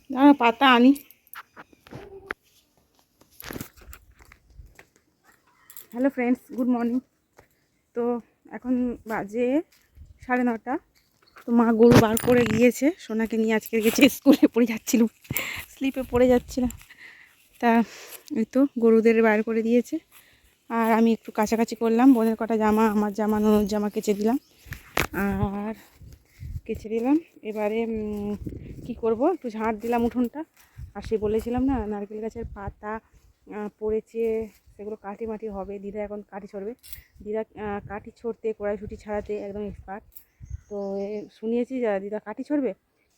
দাঁড়া পাতা আনি। Hello friends, good morning. তো এখন বাজে 9:30। তো মা গরু বার করে গিয়েছে, সোনাকে নিয়ে আজকে গেছে স্কুলে। পড়ে যাচ্ছিল, স্লিপে পড়ে যাচ্ছিল। তা এই তো গরুদের বার করে দিয়েছে। আর আমি একটু কাছাকাছি করলাম, বোনের কটা জামা, আমার জামা, ননদ জামা কেচে দিলাম। আর কেচে দিলাম। এবারে কি করব, একটু ঝাঁট দিলাম উঠোনটা। আর সে বলেছিলাম না, নারকেল গাছের পাতা পড়েছে, সেগুলো কাটি মাটি হবে। দিদা এখন কাটি ছড়বে। দিদা কাটি ছড়তে, কড়াইশুঁটি ছাড়াতে একদম এক্সপার্ট। তো শুনিয়েছি যে দিদা কাটি ছড়বে,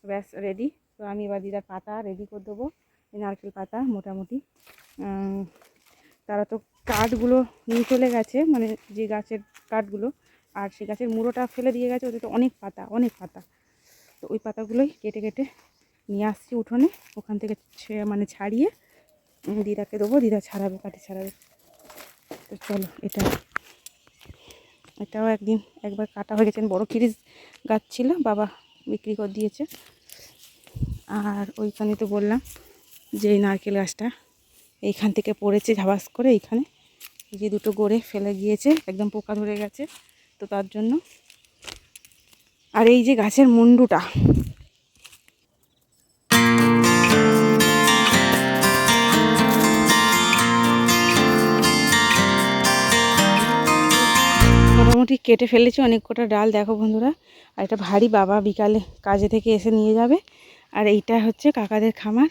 ব্যাস রেডি। তো আমি এবার দিদার পাতা রেডি করে দেবো, নারকেল পাতা মোটামুটি। তারা তো কাঠগুলো নিয়ে চলে গেছে, মানে যে গাছের কাঠগুলো, আর সেই গাছের মুড়োটা ফেলে দিয়ে গেছে। ওদের তো অনেক পাতা, অনেক পাতা। তো ওই পাতাগুলোই কেটে কেটে নিয়ে আসছি উঠোনে, ওখান থেকে মানে ছাড়িয়ে দিদাকে দেবো, দিদা ছাড়াবে, কাটি ছাড়াবে। তো চলো, এটাও একবার কাটা হয়ে গেছে। বড় খিরিস গাছ ছিল, বাবা বিক্রি করে দিয়েছে। আর ওইখানে তো বললাম যে এই নারকেল গাছটা এইখান থেকে পড়েছে ঝাবাস করে, এইখানে যে দুটো গড়ে ফেলে গিয়েছে, একদম পোকা ধরে গেছে। তো তার জন্য। আর এই যে গাছের মুন্ডুটা, মোটামুটি কেটে ফেলেছি অনেক কটা ডাল, দেখো বন্ধুরা। আর এটা ভারী, বাবা বিকালে কাজে থেকে এসে নিয়ে যাবে। আর এইটা হচ্ছে কাকাদের খামার।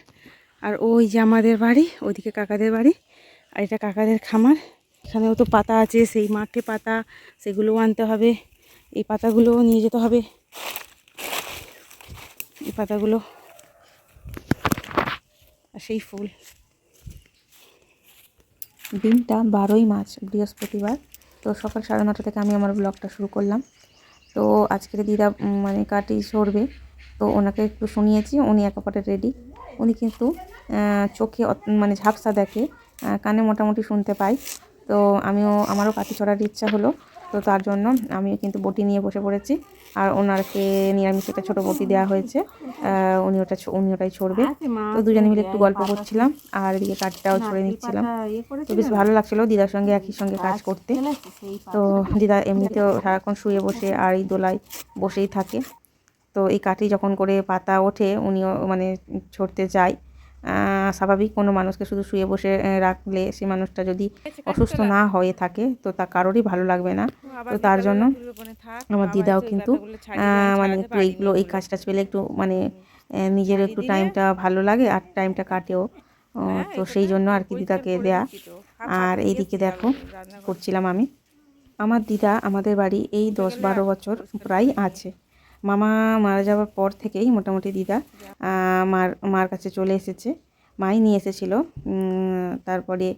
আর ওই যে আমাদের বাড়ি, ওইদিকে কাকাদের বাড়ি। আর এটা কাকাদের খামার। এখানেও তো পাতা আছে, সেই মাঠে পাতা, সেগুলোও আনতে হবে। এই পাতাগুলোও নিয়ে যেতে হবে, এই পাতাগুলো। আর সেই ফুল। দিনটা 12ই মার্চ, বৃহস্পতিবার। তো সকাল 9:30 থেকে আমি আমার ব্লগটা শুরু করলাম। তো আজকের দিদা মানে কাটি সরবে, তো ওনাকে একটু শুনিয়েছি। উনি একেবারে রেডি। উনি কিন্তু চোখে মানে ঝাপসা দেখে, কানে মোটামুটি শুনতে পাই। তো আমারও কাটি ছড়ার ইচ্ছা হলো। তো তার জন্য আমিও কিন্তু বটি নিয়ে বসে পড়েছি। আর ওনাকে নিরামিষ একটা ছোটো বটি দেওয়া হয়েছে, উনি ওটাই ছড়বে। তো দুজনে মিলে একটু গল্প করছিলাম, আর এদিকে কাটিটাও ছড়ে নিচ্ছিলাম। তো বেশ ভালো লাগছিলো দিদার সঙ্গে একই সঙ্গে কাজ করতে। তো দিদা এমনিতেও সারাক্ষণ শুয়ে বসে আর এই দোলায় বসেই থাকে। তো এই কাঠি যখন করে পাতা ওঠে, উনিও মানে ছড়তে যায়। স্বাভাবিক, কোনো মানুষকে শুধু শুয়ে বসে রাখলে সেই মানুষটা যদি অসুস্থ না হয়ে থাকে, তো তা কারোরই ভালো লাগবে না। তো তার জন্য আমার দিদাও কিন্তু মানে একটু এই কাজটা পেলে একটু মানে নিজের একটু টাইমটা ভালো লাগে, আর টাইমটা কাটেও। তো সেই জন্য আর কি দিদাকে দেয়া। আর এইদিকে দেখো করছিলাম আমি। আমার দিদা আমাদের বাড়ি এই 10-12 বছর প্রায় আছে। মামা মারা যাওয়ার পর থেকেই মোটামুটি দিদা মার কাছে চলে এসেছে। মাই নিয়ে এসেছিলো। তারপরে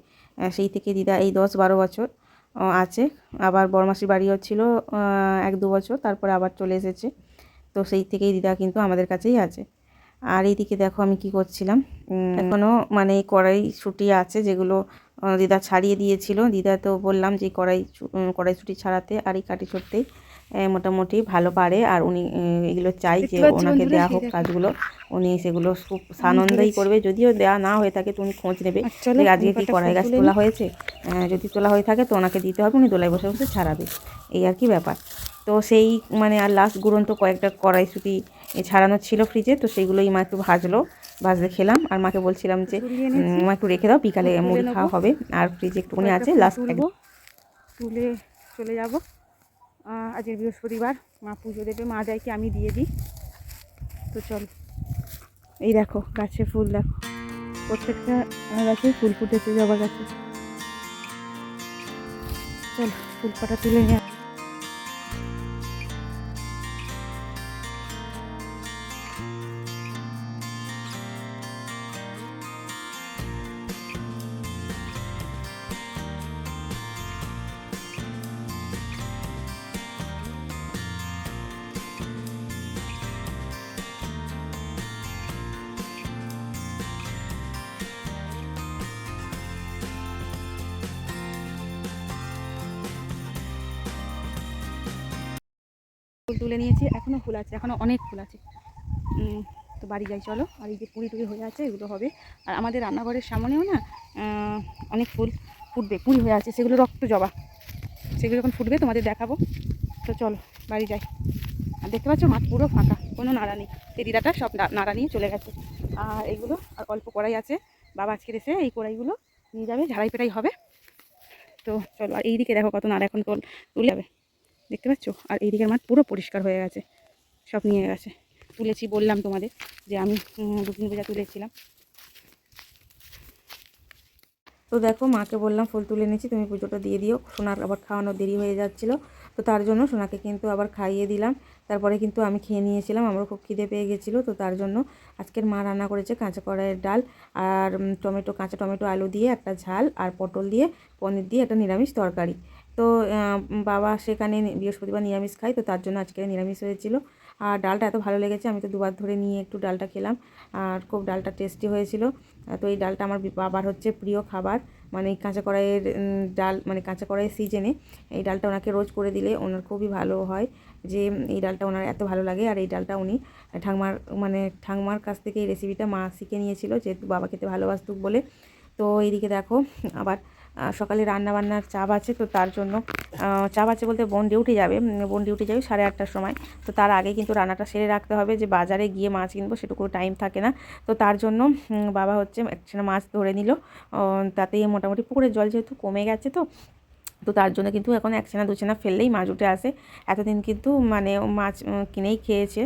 সেই থেকে দিদা এই 10-12 বছর আছে। আবার বড়মাসির বাড়িও ছিল 1-2 বছর, তারপরে আবার চলে এসেছে। তো সেই থেকেই দিদা কিন্তু আমাদের কাছেই আছে। আর এইদিকে দেখো আমি কি করছিলাম। এখনও মানে কড়াইশুঁটি আছে, যেগুলো দিদা ছাড়িয়ে দিয়েছিল। দিদা তো বললাম যে কড়াইশুঁটি ছাড়াতে আর এই কাটি ছড়তেই মোটামুটি ভালো পারে। আর উনি এগুলো চাই যে ওনাকে দেওয়া হোক কাজগুলো। উনি সেগুলো খুব সানন্দেই করবে। যদিও দেওয়া না হয়ে থাকে তো উনি খোঁজ নেবে যে আজকে কি কড়াই গাছ তোলা হয়েছে। যদি তোলা হয়ে থাকে তো ওনাকে দিতে হবে, উনি দোলায় বসে বসে ছাড়াবে, এই আর কি ব্যাপার। তো সেই মানে আর লাস্ট গুড়ন্ত কয়েকটা কড়াইশুঁটি ছাড়ানো ছিল ফ্রিজে, তো সেইগুলোই মা একটু ভাজলে খেলাম। আর মাকে বলছিলাম যে মা একটু রেখে দাও, বিকালে মুড়ি খাওয়া হবে। আর ফ্রিজে একটুখানি আছে, লাস্ট তুলে চলে যাব। আজকে বৃহস্পতিবার, মা পুজো দেবে, মা যায় কি আমি দিয়ে দিই। তো চল, এই দেখো গাছে ফুল, দেখো প্রত্যেকটা গাছে ফুল ফুটেছে, জবা গাছে। চল ফুল পাটা তুলে নিয়ে। ফুল তুলে নিয়েছি, এখনও ফুল আছে, এখনও অনেক ফুল আছে। তো বাড়ি যাই চলো। আর এই যে পুরি টুরি হয়ে আছে এগুলো হবে। আর আমাদের রান্নাঘরের সামনেও না অনেক ফুল ফুটবে, পুরি হয়ে আছে, সেগুলো রক্ত জবা, সেগুলো যখন ফুটবে তোমাদের দেখাবো। তো চলো বাড়ি যাই। আর দেখতে পাচ্ছ মাঠ পুরো ফাঁকা, কোনো নাড়া নেই, এই দিদাটা সব নাড়া নিয়ে চলে গেছে। আর এইগুলো আর অল্প কড়াই আছে, বাবা আজকের এসে এই কড়াইগুলো নিয়ে যাবে, ঝাড়াই পেটাই হবে। তো চলো। আর এইদিকে দেখো কত নাড়া এখন তুলে যাবে, দেখতে পাচ্ছ। আর এইদিকের মাঠ পুরো পরিষ্কার হয়ে গেছে, সব নিয়ে গেছে, তুলেছি বললাম তোমাদের যে আমি 2-3 বোঝা তুলেছিলাম। তো দেখো মাকে বললাম ফুল তুলে নিয়েছি, তুমি পুজোটা দিয়ে দিও, সোনার আবার খাওয়ানোর দেরি হয়ে যাচ্ছিলো। তো তার জন্য সোনাকে কিন্তু আবার খাইয়ে দিলাম। তারপরে কিন্তু আমি খেয়ে নিয়েছিলাম, আমার খুব খিদে পেয়ে গেছিলো। তো তার জন্য আজকের মা রান্না করেছে কাঁচা কড়াইয়ের ডাল আর কাঁচা টমেটো আলু দিয়ে একটা ঝাল, আর পটল দিয়ে পনির দিয়ে একটা নিরামিষ তরকারি। তো বাবা সেখানে বৃহস্পতিবার নিরামিষ খায়, তো তার জন্য আজকে নিরামিষ হয়েছিল। আর ডালটা এত ভালো লেগেছে, আমি তো দুবার ধরে নিয়ে একটু ডালটা খেলাম, আর খুব ডালটা টেস্টি হয়েছিল। তো এই ডালটা আমার বাবার হচ্ছে প্রিয় খাবার, মানে কাঁচা কড়াইয়ের ডাল, মানে কাঁচা কড়াইয়ের সিজনে এই ডালটা ওনাকে রোজ করে দিলে ওনার খুবই ভালো হয়, যে এই ডালটা ওনার এত ভালো লাগে। আর এই ডালটা উনি ঠাকুমার কাছ থেকে এই রেসিপিটা মা শিখে নিয়েছিল, যেহেতু বাবা খেতে ভালোবাসতুক বলে। তো এইদিকে দেখো আবার সকালে রান্নাবান্নার চাপ আছে, তো তার জন্য চাপ আছে বলতে বোন ডিউটি যাবে 8:30টার সময়। তো তার আগে কিন্তু রান্নাটা সেরে রাখতে হবে, যে বাজারে গিয়ে মাছ কিনবো সেটুকু টাইম থাকে না। তো তার জন্য বাবা হচ্ছে একটা মাছ ধরে নিল, তাতেই মোটামুটি পুকুরের জল যেহেতু কমে গেছে, তো তার জন্য কিন্তু এখন 1-2 ফেললেই মাছ উঠে আসে। এতদিন কিন্তু মানে মাছ কিনেই খেয়েছে,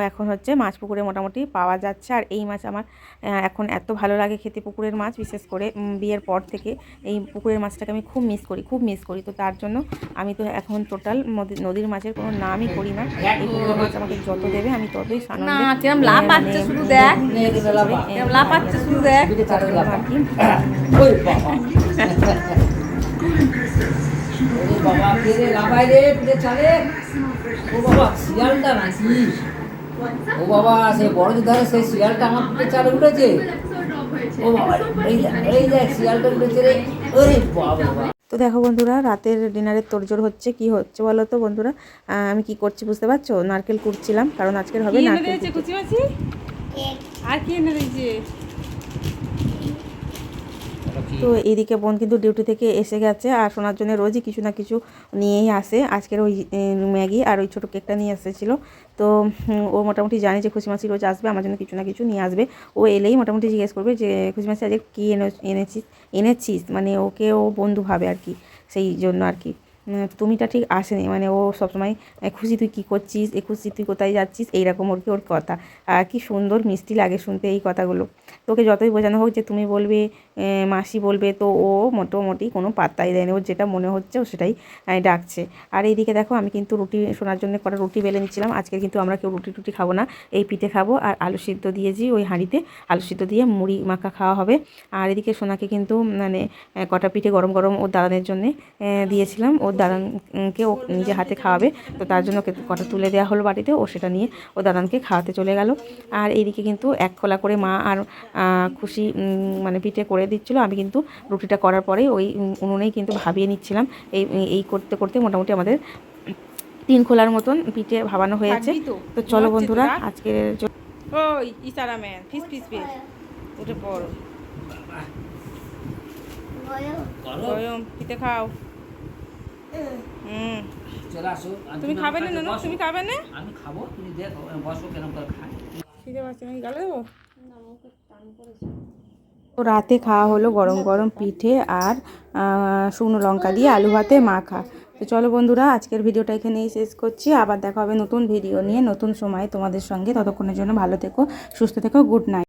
এখন হচ্ছে মাছ পুকুরে মোটামুটি পাওয়া যাচ্ছে। আর এই মাছ আমার এখন এত ভালো লাগে খেতে, পুকুরের মাছ, বিশেষ করে বিয়ের পর থেকে এই পুকুরের মাছটাকে আমি খুব মিস করি। তো তার জন্য আমি তো এখন টোটাল নদীর মাছের কোনো নামই করি না। এই পুকুরের মাছ আমাকে যত দেবে আমি ততই বাবা কে রে লাভাই রে পিঠে চালে ও বাবা শিয়ালটা নাকি ও বাবা সে বড় ধারে সেই শিয়ালটা আমার পিঠে চালে উঠেছে ও বাবা এই দেখ শিয়ালটা উঠেছে রে ওরে বাবা। তো দেখো বন্ধুরা, রাতের ডিনারের তোড়জোড় হচ্ছে, কি হচ্ছে বলো তো বন্ধুরা, আমি কি করছি বুঝতে পারছো? নারকেল কুটছিলাম, কারণ আজকের হবে নারকেল কুচি। আর কি এনে দিয়েছে? তো এইদিকে বোন কিন্তু ডিউটি থেকে এসে গেছে, আর শোনার জন্য রোজই কিছু না কিছু নিয়েই আসে। আজকের ওই ম্যাগি আর ওই ছোটো কেকটা নিয়ে এসেছিলো। তো ও মোটামুটি জানে যে খুশিমাসি রোজ আসবে, আমার জন্য কিছু না কিছু নিয়ে আসবে। ও এলেই মোটামুটি জিজ্ঞেস করবে যে খুশিমাসি আজকে কী এনেছিস, মানে ওকে ও বন্ধু ভাবে আর কি, সেই জন্য আর কি। তুমিটা ঠিক আসেনি, মানে ও সবসময় খুশি তুই কী করছিস, খুশি তুই কোথায় যাচ্ছিস, এইরকম ওর কথা। আর কি সুন্দর মিষ্টি লাগে শুনতে এই কথাগুলো। তোকে যতই বোঝানো হোক যে তুমি বলবে, মাসি বলবে, তো ও মোটামুটি কোনো পাত্তাই দেয়নি, ওর যেটা মনে হচ্ছে ও সেটাই ডাকছে। আর এইদিকে দেখো আমি কিন্তু রুটি শোনার জন্য কটা রুটি বেলে নিচ্ছিলাম। আজকে কিন্তু আমরা কেউ রুটি খাবো না, এই পিঠে খাবো। আর আলু সিদ্ধ দিয়েছি ওই হাঁড়িতে, আলু সিদ্ধ দিয়ে মুড়ি মাখা খাওয়া হবে। আর এদিকে সোনাকে কিন্তু মানে কটা পিঠে গরম গরম ওর দাদানের জন্যে দিয়েছিলাম, ওর দাদানকে ও নিজে হাতে খাওয়াবে। তো তার জন্য কটা তুলে দেওয়া হলো বাটিতে, ও সেটা নিয়ে ও দাদানকে খাওয়াতে চলে গেল। আর এইদিকে কিন্তু 1 খোলা করে মা আর খুশি মানে পিঠে করে দিচ্ছিলো। আমি কিন্তু রুটিটা করার পরেই ওই উনুনেই কিন্তু ভাবিয়ে নিচ্ছিলাম। এই করতে করতে মোটামুটি আমাদের 3 খোলার মতন পিঠে ভাবানো হয়েছে। তো চলো বন্ধুরা আজকের ওই ইসারা ম্যান ফিস উঠে পড়ো, গরম পিঠে খাও। চলে আসো। তুমি খাবে না? তুমি খাবে না? আমি খাবো, তুমি দেখো বসো কেরম করে খাই। খিদে পাচ্ছে, আমি গালে দেবো। তো রাতে খাওয়া হলো গরম গরম পিঠে আর শুকনো লঙ্কা দিয়ে আলু ভাতে মাখা। তো চলো বন্ধুরা আজকের ভিডিওটা এখানেই শেষ করছি, আবার দেখা হবে নতুন ভিডিও নিয়ে নতুন সময়ে তোমাদের সঙ্গে। ততক্ষণের জন্য ভালো থেকো, সুস্থ থেকো, গুড নাইট।